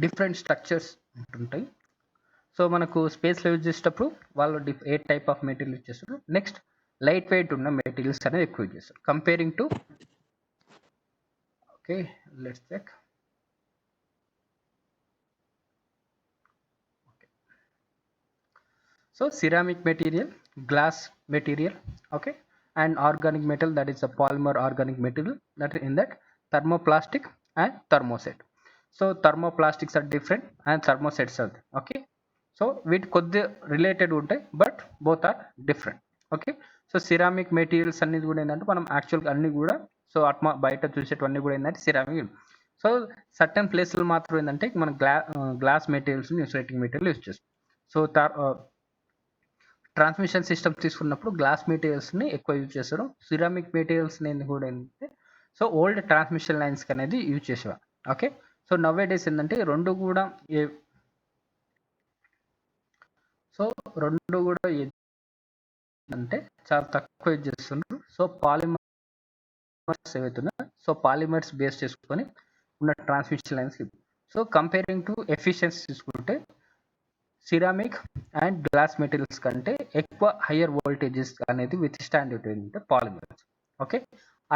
Different structures ఉంటుంటాయి. So మనకు స్పేస్లో యూజ్ చేసేటప్పుడు వాళ్ళు ఏ టైప్ ఆఫ్ మెటీరియల్ యూజ్ చేస్తారు. నెక్స్ట్ లైట్ వెయిట్ ఉన్న మెటీరియల్స్ అనేది ఎక్కువ యూజ్ చేస్తారు comparing to. Okay, let's check. So ceramic material, glass material, okay, and organic metal, that is a polymer organic material, that in that thermoplastic and thermoset. So thermoplastics are different and thermosets are okay. So with కొద్ది related ఉంటాయి but both are different. Okay, so ceramic materials అనేది కూడా ఏంటంటే మనం యాక్చువల్గా అన్ని కూడా so బయట చూసేటవన్నీ కూడా ఏంటంటే సిరామిక్. సో సర్టన్ ప్లేస్లు మాత్రం ఏంటంటే మనం glass materials insulating material use చేస్తాం. సో ట్రాన్స్మిషన్ సిస్టమ్ తీసుకున్నప్పుడు గ్లాస్ మెటీరియల్స్ని ఎక్కువ యూజ్ చేస్తారు. సిరామిక్ మెటీరియల్స్ కూడా ఏంటంటే సో ఓల్డ్ ట్రాన్స్మిషన్ లైన్స్కి అనేది యూజ్ చేసేవారు. ఓకే, సో నవ్వే డేస్ ఏంటంటే రెండు కూడా అంటే చాలా తక్కువ యూజ్ చేస్తున్నారు. సో పాలిమర్స్ ఏవైతున్నాయి, సో పాలిమర్స్ బేస్ చేసుకొని ఉన్న transmission lines. So comparing to efficiency తీసుకుంటే సిరామిక్ అండ్ గ్లాస్ మెటీరియల్స్ కంటే ఎక్కువ హయ్యర్ వోల్టేజెస్ అనేది విత్ స్టాండ్ ఏంటంటే పాలిమర్స్. ఓకే,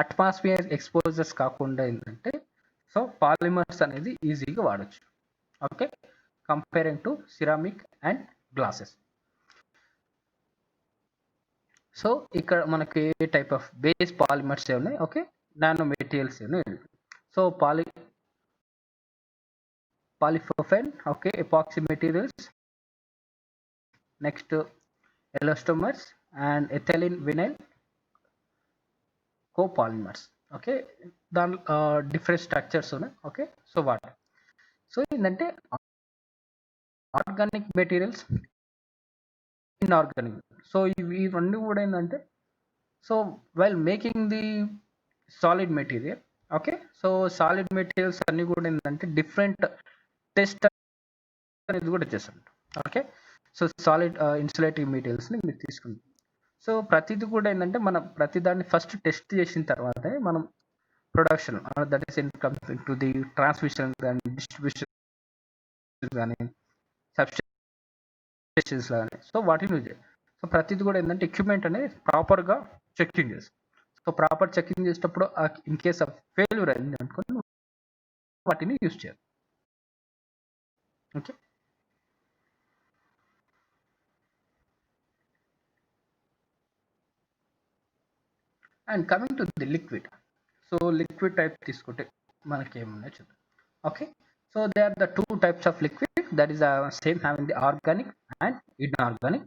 అట్మాస్ఫియర్ ఎక్స్పోజర్స్ కాకుండా ఏంటంటే సో పాలిమర్స్ అనేది ఈజీగా వాడచ్చు. Okay, comparing to ceramic and glasses. So ఇక్కడ మనకి ఏ టైప్ ఆఫ్ బేస్ పాలిమర్స్ ఉన్నాయి, ఓకే, నానో మెటీరియల్స్ ఉన్నాయి. So polypropylene, okay, epoxy materials, next elastomers and ఎథైలిన్ vinyl కోపాలిమర్స్. Okay, దాంట్లో డిఫరెంట్ స్ట్రక్చర్స్ ఉన్నాయి. ఓకే, సో వాట్ సో ఏంటంటే ఆర్గానిక్ మెటీరియల్స్, ఇన్ఆర్గానిక్. సో ఇవన్నీ కూడా ఏంటంటే so while making the solid material. Okay, so solid materials అన్నీ కూడా ఏంటంటే డిఫరెంట్ టెస్ట్ అనేది కూడా చేస్తాం. ఓకే, సో సాలిడ్ ఇన్సులేటింగ్ మెటీరియల్స్ని మీరు తీసుకుంటాం. సో ప్రతిది కూడా ఏంటంటే మనం ప్రతిదాన్ని ఫస్ట్ టెస్ట్ చేసిన తర్వాతే మనం production, that is in coming to the transmission కానీ డిస్ట్రిబ్యూషన్ కానీ సబ్స్టేషన్స్ కానీ సో వాటిని యూజ్ చేయాలి. సో ప్రతిది కూడా ఏంటంటే ఎక్విప్మెంట్ అనేది ప్రాపర్గా చెకింగ్ చేస్తాం. సో ప్రాపర్ చెకింగ్ చేసేటప్పుడు ఇన్ కేస్ ఆఫ్ ఫెయిల్యూర్ అయింది అనుకుని వాటిని యూజ్ చేయాలి. Okay, and coming to the liquid. So liquid type తీసుకుంటే మనకి ఏమున్నాయో చూద్దాం. Okay, so they are the two types of liquid, that is same having the organic and inorganic.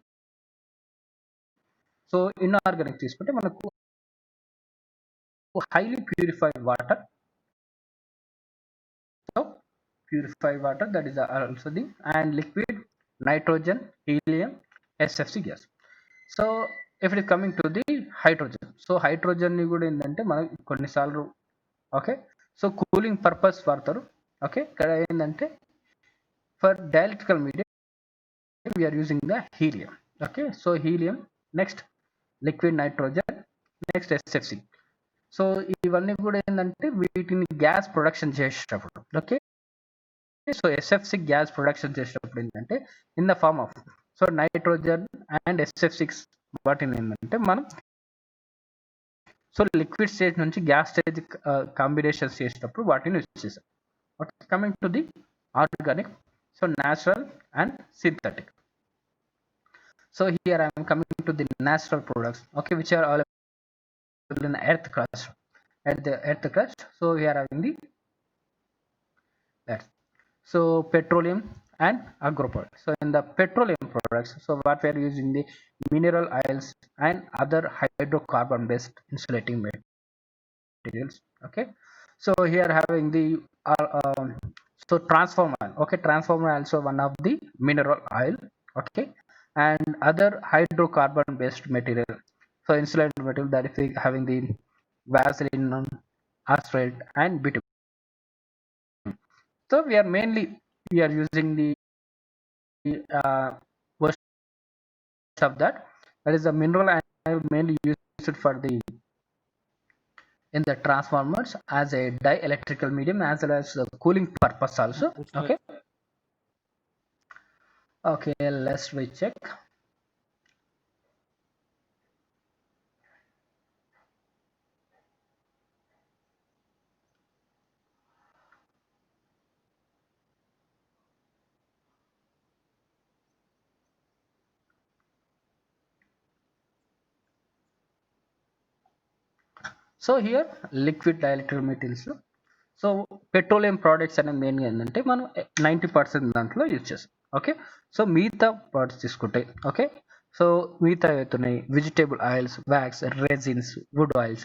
So inorganic తీసుకుంటే మనకు highly purified water. So purified water, that is also the, and liquid nitrogen, helium, SFC gas. So if it is coming to the hydrogen, so hydrogen ni kuda endante మనం కొన్నిసార్లు okay so cooling purpose వాడతారు. Okay, ఇక్కడ ఏంటంటే for dielectrical medium we are using the helium. Okay, so helium, next liquid nitrogen, next SFC. So ఇవన్నీ కూడా ఏంటంటే వీటిని gas production చేసేటప్పుడు ఓకే సో ఎస్ఎఫ్6 గ్యాస్ ప్రొడక్షన్ చేసేటప్పుడు ఏంటంటే in the form of so nitrogen and SF6 వాటిని ఏంటంటే మనం సో లిక్విడ్ స్టేజ్ నుంచి గ్యాస్ స్టేజ్ కాంబినేషన్స్ చేసేటప్పుడు వాటిని యూజ్ చేసాం. Okay, coming to the organic, so natural and synthetic. So here I'm coming to the natural products, okay, which are all in the earth crust, at the earth crust. So we are having the that, so petroleum and agro products. So in the petroleum products, so what we are using the mineral oils and other hydrocarbon based insulating materials. Okay, so here having the so transformer. Okay, transformer also one of the mineral oil. Okay, and other hydrocarbon based material. So insulating material, that is having the Vaseline, asphalt and bitumen. So we are using the worst of that is the mineral oil mainly used for the in the transformers as a dielectrical medium as well as the cooling purpose also. Okay, Okay, let's recheck. So here liquid dielectric materials. So petroleum products అనేది మెయిన్గా ఏంటంటే మనం 90% దాంట్లో use చేస్తాం. Okay, so మిగతా products తీసుకుంటే okay, so మిగతా అవుతున్నాయి vegetable oils, wax, resins, wood oils.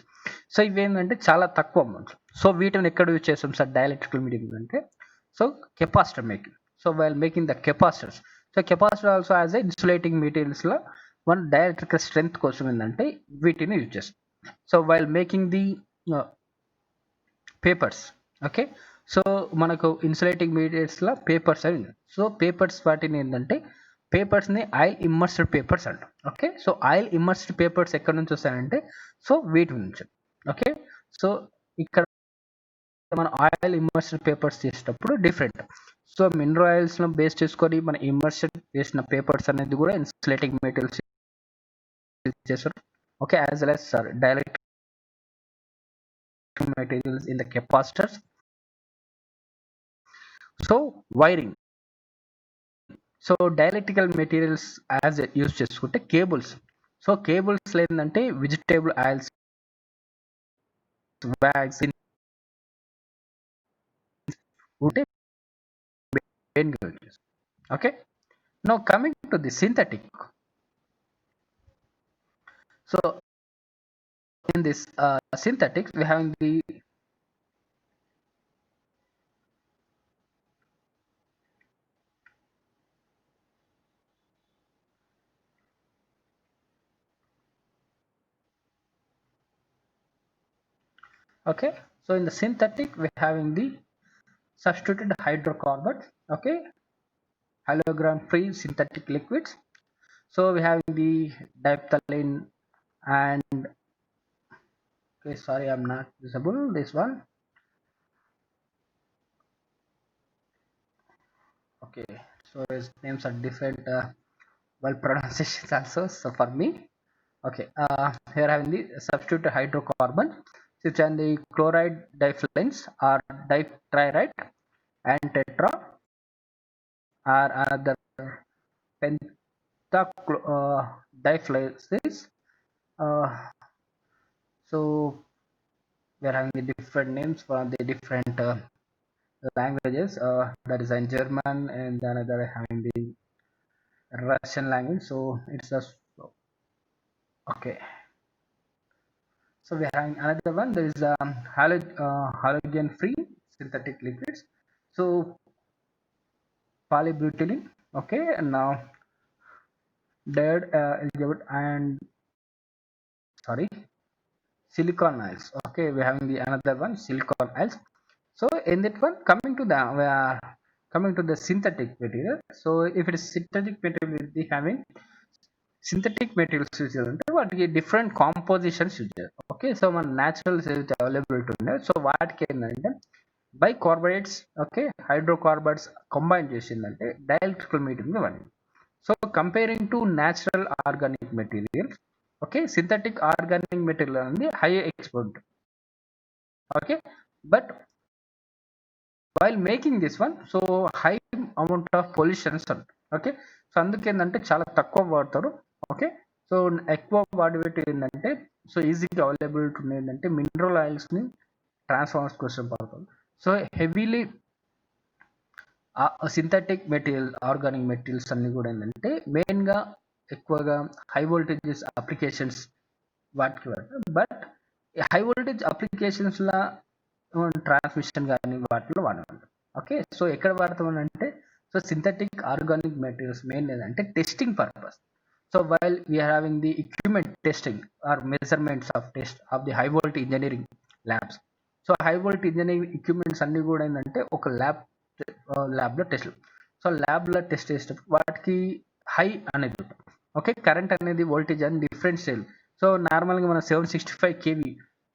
So ఇవేంటంటే చాలా తక్కువ అమౌంట్. సో వీటిని ఎక్కడ యూజ్ చేస్తాం సార్ డైఎలక్ట్రికల్ మీడియం అంటే? So capacitor making. So while making the capacitors. So capacitor also as a insulating మెటీరియల్స్లో మన డైఎలక్ట్రికల్ స్ట్రెంత్ కోసం ఏంటంటే వీటిని యూజ్ చేస్తాం. So while making the papers. Okay, so మనకు ఇన్సులేటింగ్ మెటీరియల్స్లో పేపర్స్ అని. సో పేపర్స్ వాటిని ఏంటంటే పేపర్స్ని ఆయిల్ ఇమ్మర్స్డ్ పేపర్స్ అంటాం. Okay, so oil immersed papers ఎక్కడి నుంచి వస్తాయంటే సో వీటి నుంచి. ఓకే, సో ఇక్కడ మనం ఆయిల్ ఇమ్మర్స్డ్ పేపర్స్ చేసేటప్పుడు డిఫరెంట్. సో మినరల్ ఆయిల్స్ను బేస్ చేసుకొని మన ఇమ్మర్స్డ్ చేసిన పేపర్స్ అనేది కూడా ఇన్సులేటింగ్ మెటీరియల్స్ చేస్తారు. Okay, as well as direct materials in the capacitors. So wiring. So dielectrical materials as use చేసుకుంటే కేబుల్స్. సో కేబుల్స్ ఏంటంటే వెజిటేబుల్ ఆయిల్స్, వ్యాక్స్ ఉంటే okay. Now coming to the synthetic. So in this synthetics we have the okay, so in the synthetic we having the substituted hydrocarbons. Okay, halogram free synthetic liquids. So we have the diphthallene and okay, sorry, I'm not visible this one. Okay, so his names are different well pronunciations also, so for me. Okay, here having the substitute hydrocarbon which are the chloride diphthalines or ditrite and tetra or another pentachloride. So we are having the different names for the different languages. That is in German, and another having the Russian language. So it's a okay. So we are having another one. There is halogen free synthetic liquids. So polybutylene. Okay, and now dead and sorry, silicon oils. Okay, we are having the another one silicon oils. So in that one, coming to the synthetic material. So if it is synthetic material, we'll be having synthetic materials use చేయాలంటే వాటికి different compositions use చేయాలి. Okay, so మన naturals ఏదైతే availability ఉన్నాయి so వాటికి ఏంటంటే bicarbonates, okay, hydrocarbons combine చేసిందంటే dielectrical medium వాడింది. So comparing to natural organic material, okay, synthetic organic material అనేది high export. Okay, but while making this one so high amount of pollutions. Okay, so అందుకేంటంటే చాలా తక్కువ వాడతారు. Okay, so ఎక్కువ వాడేటి ఏంటంటే so ఈజీగా అవైలబిలిటీ ఉంది ఏంటంటే మినరల్ ఆయిల్స్ని ట్రాన్స్ఫార్మర్స్ కోసం పడతారు. So heavily synthetic material organic materials అన్ని కూడా ఏంటంటే మెయిన్గా ఎక్కువగా హై వోల్టేజెస్ అప్లికేషన్స్ వాటికి వాడతారు. బట్ హై వోల్టేజ్ అప్లికేషన్స్లో ట్రాన్స్మిషన్ కానీ వాటిలో వాడమంటారు. ఓకే, సో ఎక్కడ వాడతామనంటే so synthetic organic materials main ఏంటంటే testing purpose. So while we are having the equipment testing or measurements of test of the high volt engineering labs. So high volt engineering equipments అన్ని కూడా ఏంటంటే ఒక ల్యాబ్లో test. So ల్యాబ్లో test చేసేటప్పుడు వాటికి high అనేది ఉంటుంది. ఓకే, కరెంట్ అనేది వోల్టేజ్ అని డిఫరెంట్ స్టైల్. సో నార్మల్గా మనం 765 kV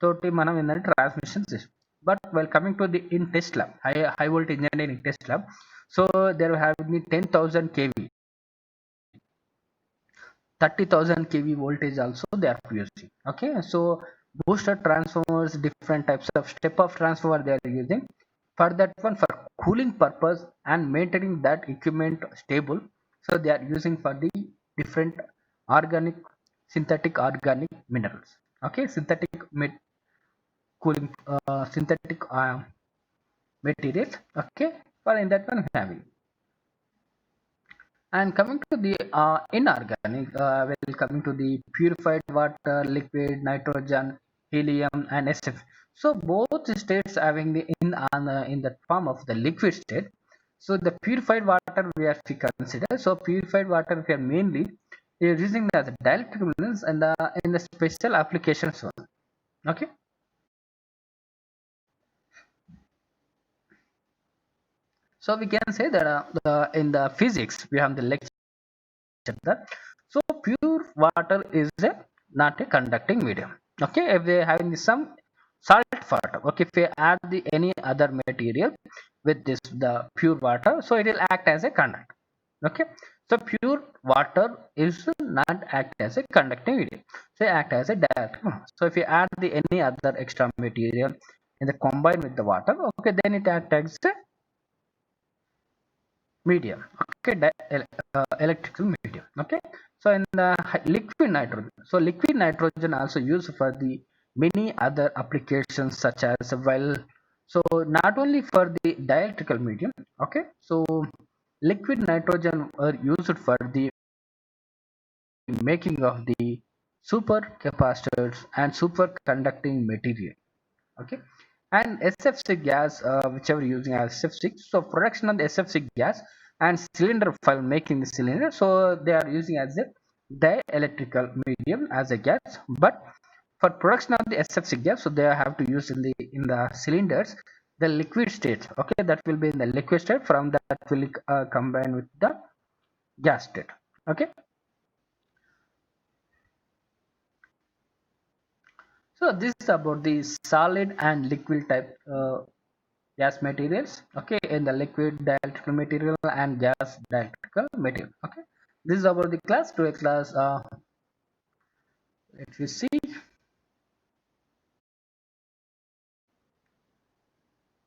తోటి మనం ఏంటంటే ట్రాన్స్మిషన్ చేస్తాం. But while coming to the in test lab, high voltage engineering test lab, so there have been 10,000 kV. 30,000 kV voltage also they are using. Okay, so booster transformers, different types of step up transformer they are using for that one, for cooling purpose and maintaining that equipment stable. So they are using for the different organic, synthetic organic minerals. Okay, cooling synthetic materials. Okay, for in that one having. And coming to the inorganic, well, coming to the purified water, liquid, nitrogen, helium, and SF. So both states having the in the form of the liquid state. So the purified water we have to consider. So purified water we are mainly using as a dielectric minerals and in the special applications one. Okay. So we can say that in the physics we have the lecture that. So pure water is not a conducting medium. Okay, if they having some salt water, okay, if we add the any other material with this the pure water, so it will act as a conductor. Okay, so pure water is not act as a conducting medium, so act as a dielectric. So if you add the any other extra material in the combine with the water, okay, then it acts as a medium. Okay, electrical medium. Okay, so in the liquid nitrogen, so liquid nitrogen also used for the many other applications such as well. So not only for the dielectrical medium. Okay, so liquid nitrogen are used for the making of the supercapacitors and superconducting material. Okay, and SFC gas, whichever using as SF6. So production of the SFC gas and cylinder file making the cylinder, so they are using as a dielectrical medium as a gas. But for production of the SFC gas, so they have to use in the cylinders the liquid state. Okay, that will be in the liquid state, from that will combine with the gas state. Okay, so this is about the solid and liquid type gas materials. Okay, in the liquid dielectrical material and gas dielectrical material. Okay, this is about the class. To a class, let me see.